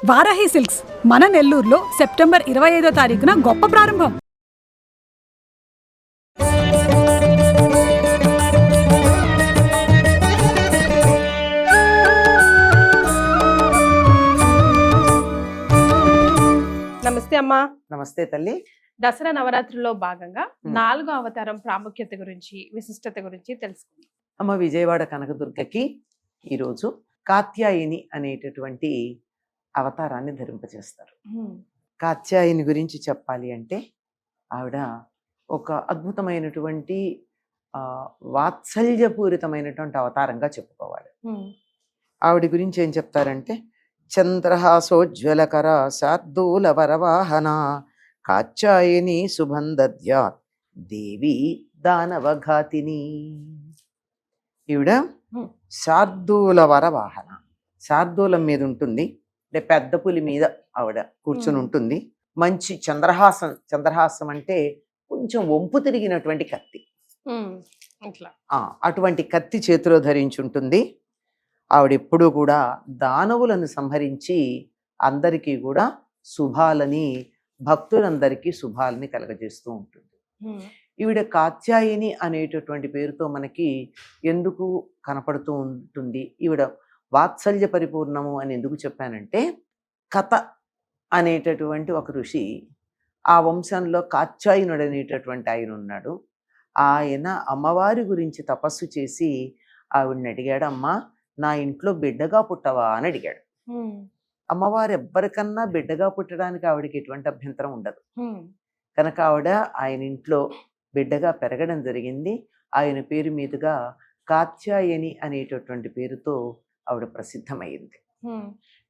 Varahi silks మన నెల్లూరులో September 25వ తారీఖున గొప్ప ప్రారంభం. నమస్తే అమ్మా. నమస్తే తల్లి. దసరా నవరాత్రుల్లో భాగంగా 4వ అవతారం ప్రాముఖ్యత గురించి, విశిష్టత గురించి తెలుసుకుందాం. అమ్మ విజయవాడ కనకదుర్గకి ఈరోజు కాత్యాయని అనేటటువంటి అవతారాన్ని ధరింపజేస్తారు. కాత్యాయని గురించి చెప్పాలి అంటే ఆవిడ ఒక అద్భుతమైనటువంటి వాత్సల్యపూరితమైనటువంటి అవతారంగా చెప్పుకోవాలి. ఆవిడ గురించి ఏం చెప్తారంటే, చంద్రహాసోజ్వలకర శార్దూల వరవాహన కాత్యాయని సుబంధద్యాత్ దేవి దానవఘాతిని. ఈవిడ శార్దూల వరవాహన, శార్దూలం మీద ఉంటుంది, అంటే పెద్ద పులి మీద ఆవిడ కూర్చుని ఉంటుంది. మంచి చంద్రహాసం, చంద్రహాసం అంటే కొంచెం వంపు తిరిగినటువంటి కత్తి, అటువంటి కత్తి చేతిలో ధరించుంటుంది. ఆవిడ ఎప్పుడూ కూడా దానవులను సంహరించి అందరికీ కూడా శుభాలని, భక్తులందరికీ శుభాలని కలగజేస్తూ ఉంటుంది. ఈవిడ కాత్యాయని అనేటటువంటి పేరుతో మనకి ఎందుకు కనపడుతూ ఉంటుంది? ఈవిడ వాత్సల్య పరిపూర్ణము అని ఎందుకు చెప్పానంటే, కథ అనేటటువంటి ఒక ఋషి, ఆ వంశంలో కాత్యాయనుడు అనేటటువంటి ఆయన ఉన్నాడు. ఆయన అమ్మవారి గురించి తపస్సు చేసి ఆవిడని అడిగాడు, అమ్మా నా ఇంట్లో బిడ్డగా పుట్టవా అని అడిగాడు. అమ్మవారు ఎవ్వరికన్నా బిడ్డగా పుట్టడానికి ఆవిడకి ఎటువంటి అభ్యంతరం ఉండదు కనుక ఆవిడ ఆయన ఇంట్లో బిడ్డగా పెరగడం జరిగింది. ఆయన పేరు మీదుగా కాత్యాయని అనేటటువంటి పేరుతో ఆవిడ ప్రసిద్ధమైంది.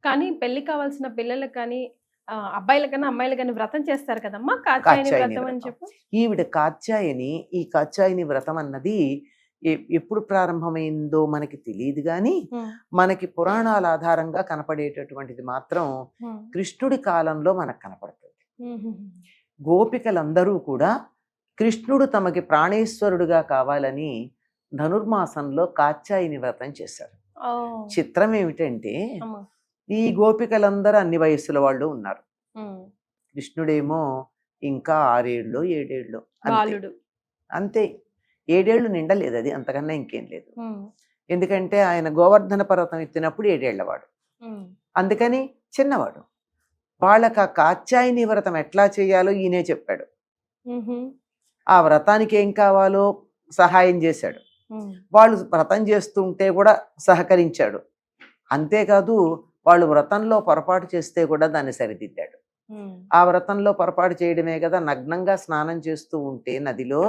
కానీ పెళ్లి కావాల్సిన పిల్లలకు కానీ అబ్బాయిలకన్నా అమ్మాయిలకన్నా వ్రతం చేస్తారు కదమ్మా, కాత్యాయని వ్రతం అని చెప్పు. ఈవిడ కాత్యాయని, ఈ కాత్యాయని వ్రతం అన్నది ఎప్పుడు ప్రారంభమైందో మనకి తెలియదు, కానీ మనకి పురాణాల ఆధారంగా కనపడేటటువంటిది మాత్రం కృష్ణుడి కాలంలో మనకు కనపడుతుంది. గోపికలందరూ కూడా కృష్ణుడు తమకి ప్రాణేశ్వరుడుగా కావాలని ధనుర్మాసంలో కాత్యాయని వ్రతం చేశారు. చిత్రం ఏమిటంటే, ఈ గోపికలందరూ అన్ని వయస్సుల వాళ్ళు ఉన్నారు. కృష్ణుడేమో ఇంకా 6 ఏళ్ళు 7 ఏళ్ళు అంతే, 7 ఏళ్ళు నిండలేదు, అది అంతకన్నా ఇంకేం లేదు. ఎందుకంటే ఆయన గోవర్ధన పర్వతం ఎత్తినప్పుడు 7 ఏళ్లవాడు, అందుకని చిన్నవాడు. వాళ్ళకి ఆ కాత్యాయని వ్రతం ఎట్లా చేయాలో ఈయనే చెప్పాడు. ఆ వ్రతానికి ఏం కావాలో సహాయం చేశాడు. వాళ్ళు వ్రతం చేస్తూ ఉంటే కూడా సహకరించాడు. అంతేకాదు వాళ్ళు వ్రతంలో పొరపాటు చేస్తే కూడా దాన్ని సరిదిద్దాడు. ఆ వ్రతంలో పొరపాటు చేయడమే కదా, నగ్నంగా స్నానం చేస్తూ ఉంటే నదిలో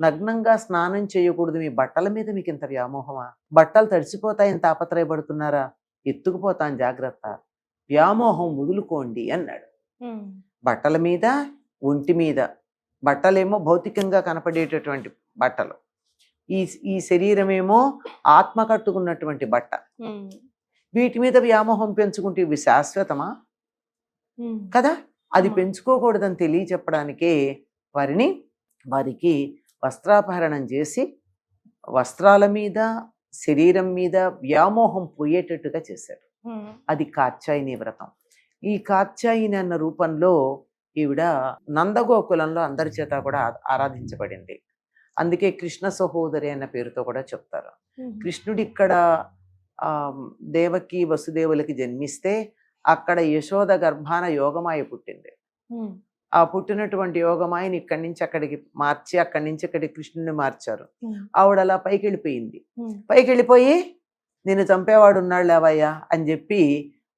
నగ్నంగా స్నానం చేయకూడదు, మీ బట్టల మీద మీకు ఇంత వ్యామోహమా? బట్టలు తడిసిపోతాయని తాపత్రయపడుతున్నారా? ఎత్తుకుపోతాను జాగ్రత్త, వ్యామోహం వదులుకోండి అన్నాడు. బట్టల మీద, ఒంటి మీద, బట్టలేమో భౌతికంగా కనపడేటటువంటి బట్టలు, ఈ శరీరమేమో ఆత్మ కట్టుకున్నటువంటి బట్ట. వీటి మీద వ్యామోహం పెంచుకుంటే ఇవి శాశ్వతమా కదా? అది పెంచుకోకూడదని తెలియచెప్పడానికే వారికి వస్త్రాపహరణం చేసి వస్త్రాల మీద, శరీరం మీద వ్యామోహం పోయేటట్టుగా చేశాడు. అది కాత్యాయని వ్రతం. ఈ కాత్యాయని అన్న రూపంలో ఈవిడ నందగోకులంలో అందరి చేత కూడా ఆరాధించబడింది. అందుకే కృష్ణ సహోదరి అన్న పేరుతో కూడా చెప్తారు. కృష్ణుడు ఇక్కడ దేవకి వసుదేవులకి జన్మిస్తే అక్కడ యశోద గర్భాన యోగమాయ పుట్టింది. ఆ పుట్టినటువంటి యోగమాయని ఇక్కడి నుంచి అక్కడికి మార్చి, అక్కడి నుంచి అక్కడికి కృష్ణుని మార్చారు. ఆవిడ అలా పైకి వెళ్ళిపోయింది. పైకి వెళ్ళిపోయి నేను చంపేవాడు ఉన్నాడు లేవయ్యా అని చెప్పి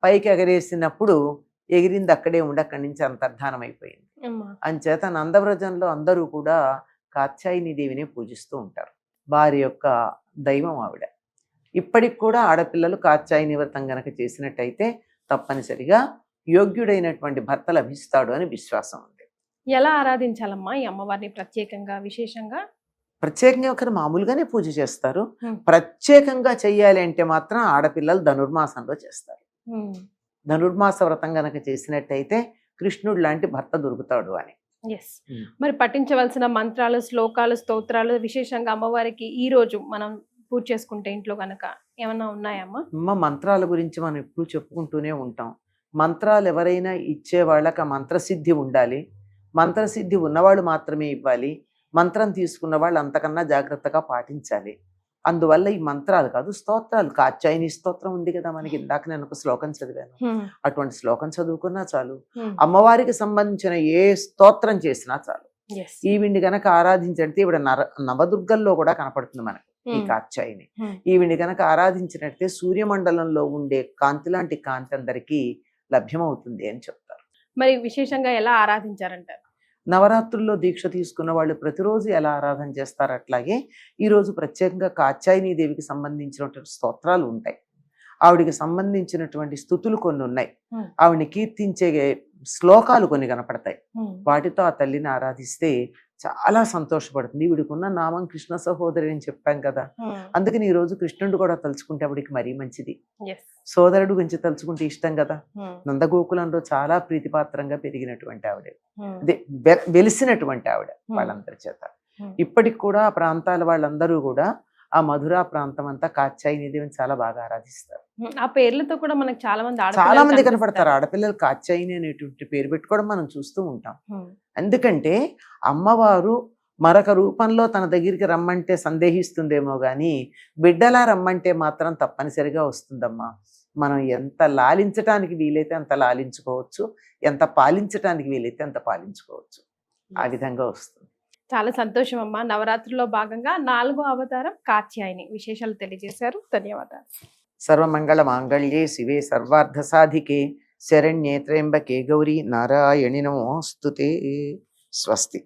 పైకి ఎగరేసినప్పుడు ఎగిరింది అక్కడే ఉండి అక్కడి నుంచి అంతర్ధానం అయిపోయింది. అంచేత నందవ్రజంలో అందరూ కూడా కాత్యాయని దేవిని పూజిస్తూ ఉంటారు. వారి యొక్క దైవం ఆవిడ. ఇప్పటికి కూడా ఆడపిల్లలు కాత్యాయని వ్రతం గనక చేసినట్టయితే తప్పనిసరిగా యోగ్యుడైనటువంటి భర్త లభిస్తాడు అని విశ్వాసం ఉంది. ఎలా ఆరాధించాలమ్మా ఈ అమ్మవారిని? ప్రత్యేకంగా విశేషంగా ఒకరు మామూలుగానే పూజ చేస్తారు. ప్రత్యేకంగా చెయ్యాలి అంటే మాత్రం ఆడపిల్లలు ధనుర్మాసంలో చేస్తారు. ధనుర్మాస వ్రతం గనక చేసినట్టయితే కృష్ణుడు లాంటి భర్త దొరుకుతాడు అని. మరి పఠించవలసిన మంత్రాలు, శ్లోకాలు, స్తోత్రాలు విశేషంగా అమ్మవారికి ఈ రోజు మనం పూజ చేసుకుంటే ఇంట్లో కనుక ఏమన్నా ఉన్నాయమ్మా? మంత్రాల గురించి మనం ఎప్పుడు చెప్పుకుంటూనే ఉంటాం. మంత్రాలు ఎవరైనా ఇచ్చే వాళ్ళకి ఆ మంత్రసిద్ధి ఉండాలి. మంత్రసిద్ధి ఉన్నవాళ్ళు మాత్రమే ఇవ్వాలి. మంత్రం తీసుకున్న వాళ్ళు అంతకన్నా జాగ్రత్తగా పాటించాలి. అందువల్ల ఈ మంత్రాలు కాదు, స్తోత్రాలు. కాత్యాయని స్తోత్రం ఉంది కదా మనకి, ఇందాక నేను ఒక శ్లోకం చదివాను. అటువంటి శ్లోకం చదువుకున్నా చాలు. అమ్మవారికి సంబంధించిన ఏ స్తోత్రం చేసినా చాలు. ఈవిడ్ని గనక ఆరాధించంటే ఈవిడ నవదుర్గల్లో కూడా కనపడుతుంది మనకి ఈ కాత్యాయని. ఈవిడ్ని గనక ఆరాధించినట్టే సూర్యమండలంలో ఉండే కాంతి లాంటి కాంతి అందరికీ లభ్యమవుతుంది అని చెప్తారు. మరి విశేషంగా ఎలా ఆరాధించారంటారు? నవరాత్రుల్లో దీక్ష తీసుకున్న వాళ్ళు ప్రతిరోజు ఎలా ఆరాధన చేస్తారు, అట్లాగే ఈరోజు ప్రత్యేకంగా కాత్యాయని దేవికి సంబంధించినటువంటి స్తోత్రాలు ఉంటాయి. ఆవిడికి సంబంధించినటువంటి స్థుతులు కొన్ని ఉన్నాయి. ఆవిడని కీర్తించే శ్లోకాలు కొన్ని కనపడతాయి. వాటితో ఆ తల్లిని ఆరాధిస్తే చాలా సంతోషపడుతుంది. ఈవిడికున్న నామం కృష్ణ సహోదరి అని చెప్పాం కదా, అందుకని ఈ రోజు కృష్ణుడు కూడా తలుచుకుంటే ఆవిడికి మరీ మంచిది. సోదరుడు గురించి తలుచుకుంటే ఇష్టం కదా. నందగోకులంలో చాలా ప్రీతిపాత్రంగా పెరిగినటువంటి ఆవిడ, అదే వెలిసినటువంటి ఆవిడ వాళ్ళందరి చేత. ఇప్పటికి కూడా ఆ ప్రాంతాల వాళ్ళందరూ కూడా ఆ మధురా ప్రాంతం అంతా కాత్యాయని దేవిని చాలా బాగా ఆరాధిస్తారు. ఆ పేర్లతో కూడా మనకు చాలా మంది కనపడతారు. ఆడపిల్లలు కాత్యాయని అనేటువంటి పేరు పెట్టుకోవడం మనం చూస్తూ ఉంటాం. ఎందుకంటే అమ్మవారు మరొక రూపంలో తన దగ్గరికి రమ్మంటే సందేహిస్తుందేమో గాని బిడ్డలా రమ్మంటే మాత్రం తప్పనిసరిగా వస్తుందమ్మా. మనం ఎంత లాలించటానికి వీలైతే అంత లాలించుకోవచ్చు, ఎంత పాలించటానికి వీలైతే అంత పాలించుకోవచ్చు. ఆ విధంగా వస్తుంది. చాలా సంతోషం అమ్మా. నవరాత్రిలో భాగంగా 4వ అవతారం కాత్యాయని విశేషాలు తెలియజేశారు. ధన్యవాదాలు. సర్వమంగళ మాంగళ్యే శివే సర్వార్థ సాధికే శరణ్యే త్ర్యంబకే గౌరీ నారాయణి నమోస్తుతే. స్వస్తి.